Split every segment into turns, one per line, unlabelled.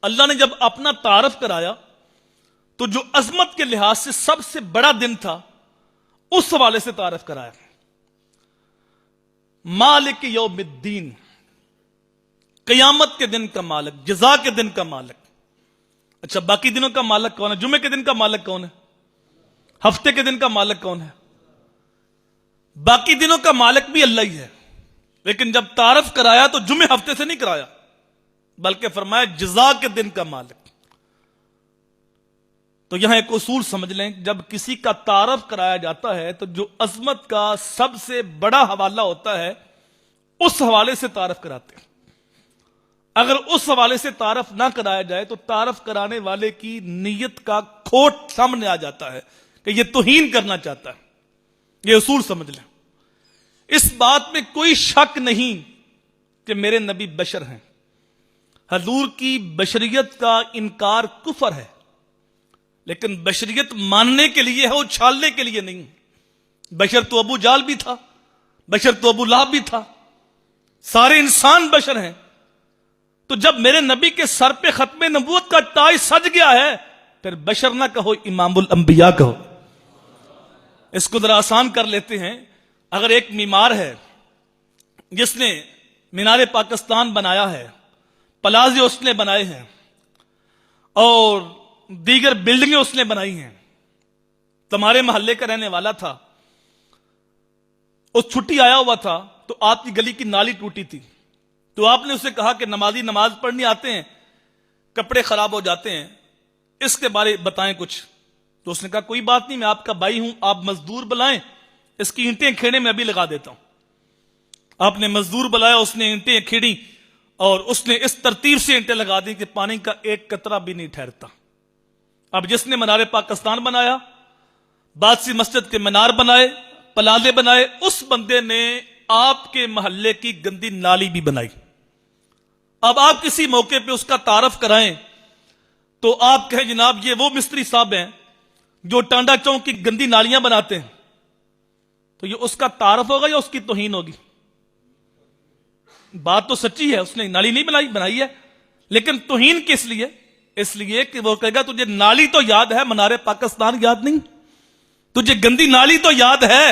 अल्लाह ने जब अपना तारफ कराया तो जो अजमत के लिहाज से सबसे बड़ा दिन था उस हवाले से तारफ कराया, मालिक यौमिद्दीन, क़यामत के दिन का मालिक, जज़ा के दिन का मालिक। अच्छा, बाकी दिनों का मालिक कौन है? जुमे के दिन का मालिक कौन है? हफ्ते के दिन का मालिक कौन है? बाकी दिनों का मालिक भी अल्लाह ही है, लेकिन जब तारफ कराया तो जुमे हफ्ते से नहीं कराया, बल्कि फरमाया जज़ा के दिन का मालिक। तो यहां एक उसूल समझ लें, जब किसी का तारफ कराया जाता है तो जो अजमत का सबसे बड़ा हवाला होता है उस हवाले से तारफ कराते हैं। अगर उस हवाले से तारफ ना कराया जाए तो तारफ कराने वाले की नीयत का खोट सामने आ जाता है कि यह तौहीन करना चाहता है। यह उसूल समझ लें। इस बात में कोई शक नहीं कि मेरे नबी बशर हैं। हजूर की बशरियत का इनकार कुफर है, लेकिन बशरियत मानने के लिए है, उछालने के लिए नहीं। बशर तो अबू जाल भी था, बशर तो अबू लहब भी था, सारे इंसान बशर हैं। तो जब मेरे नबी के सर पे खत्मे नबूवत का ताज सज गया है, फिर बशर ना कहो, इमामुल अंबिया कहो। इसको जरा आसान कर लेते हैं। अगर एक मीमार है जिसने मीनारे पाकिस्तान बनाया है, प्लाजे उसने बनाए हैं और दीगर बिल्डिंगें उसने बनाई हैं, तुम्हारे मोहल्ले का रहने वाला था, उस छुट्टी आया हुआ था तो आपकी गली की नाली टूटी थी, तो आपने उसे कहा कि नमाजी नमाज पढ़ने आते हैं, कपड़े खराब हो जाते हैं, इसके बारे बताएं कुछ। तो उसने कहा कोई बात नहीं, मैं आपका भाई हूं, आप मजदूर बुलाएं, इसकी ईंटें खेड़े में अभी लगा देता हूं। आपने मजदूर बुलाया, उसने ईंटें खेड़ी और उसने इस तरतीब से ईंटें लगा दी कि पानी का एक कतरा भी नहीं ठहरता। अब जिसने मीनारे पाकिस्तान बनाया, बादशाह मस्जिद के मीनार बनाए, प्लाजे बनाए, उस बंदे ने आपके मोहल्ले की गंदी नाली भी बनाई। अब आप किसी मौके पे उसका तारफ कराएं तो आप कहें जनाब ये वो मिस्त्री साहब हैं जो टांडा चौक की गंदी नालियां बनाते हैं, तो ये उसका तारफ होगा या उसकी तौहीन होगी? बात तो सच्ची है, उसने नाली नहीं बनाई है, लेकिन तौहीन किस लिए? इसलिए कि वो कहेगा तुझे नाली तो याद है, मीनारे पाकिस्तान याद नहीं, तुझे गंदी नाली तो याद है,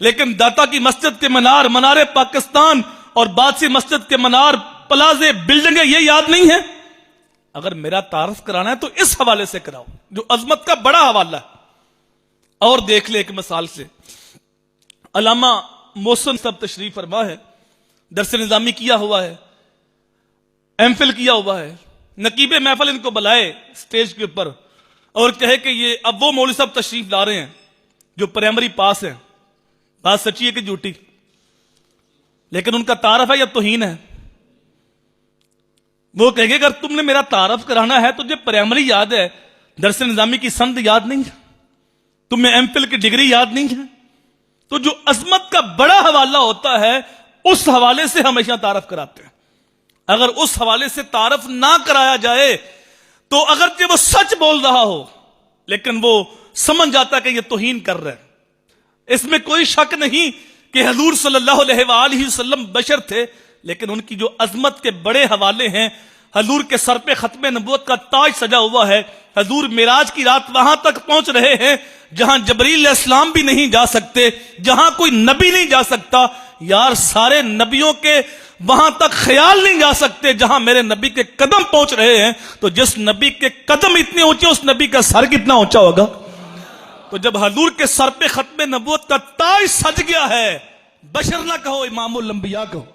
लेकिन दाता की मस्जिद के मीनार, मीनारे पाकिस्तान और बादशाह मस्जिद के मीनार, प्लाजे, बिल्डिंगें ये याद नहीं है। अगर मेरा तारफ कराना है तो इस हवाले से कराओ जो अजमत का बड़ा हवाला है। और देख ले एक मिसाल से, अल्लामा मोहसिन सब तशरीफ फरमा है, दरस निजामी किया हुआ है, एमफिल किया हुआ है, नकीबे महफिल इनको बुलाए स्टेज के ऊपर और कहे कि ये अब वो मौलवी साहब तशरीफ ला रहे हैं जो प्राइमरी पास है। बात सच्ची है कि झूठी? लेकिन उनका तारफ है या तौहीन है? वो कहेंगे अगर तुमने मेरा तारफ कराना है, तुझे प्राइमरी याद है, दरस निजामी की संद याद नहीं है, तुम्हें एमफिल की डिग्री याद नहीं है। तो जो अजमत का बड़ा हवाला होता है उस हवाले से हमेशा तारफ कराते हैं। अगर उस हवाले से तारफ ना कराया जाए तो अगर वो सच बोल रहा हो लेकिन वो समझ जाता है कि ये तौहीन कर रहा है। इसमें कोई शक नहीं कि हुजूर सल्लल्लाहु अलैहि वसल्लम बशर थे, लेकिन उनकी जो अजमत के बड़े हवाले हैं, हुजूर के सर पे खत्मे नबूवत का ताज सजा हुआ है, हुजूर मिराज की रात वहां तक पहुंच रहे हैं जहां जबरील अलैहिस्सलाम भी नहीं जा सकते, जहां कोई नबी नहीं जा सकता। यार सारे नबियों के वहां तक ख्याल नहीं जा सकते जहां मेरे नबी के कदम पहुंच रहे हैं, तो जिस नबी के कदम इतने ऊंचे उस नबी का सर कितना ऊंचा होगा। तो जब हुजूर के सर पे खत्मे नबूवत का ताज सज गया है, बशर ना कहो, इमामुल अंबिया कहो।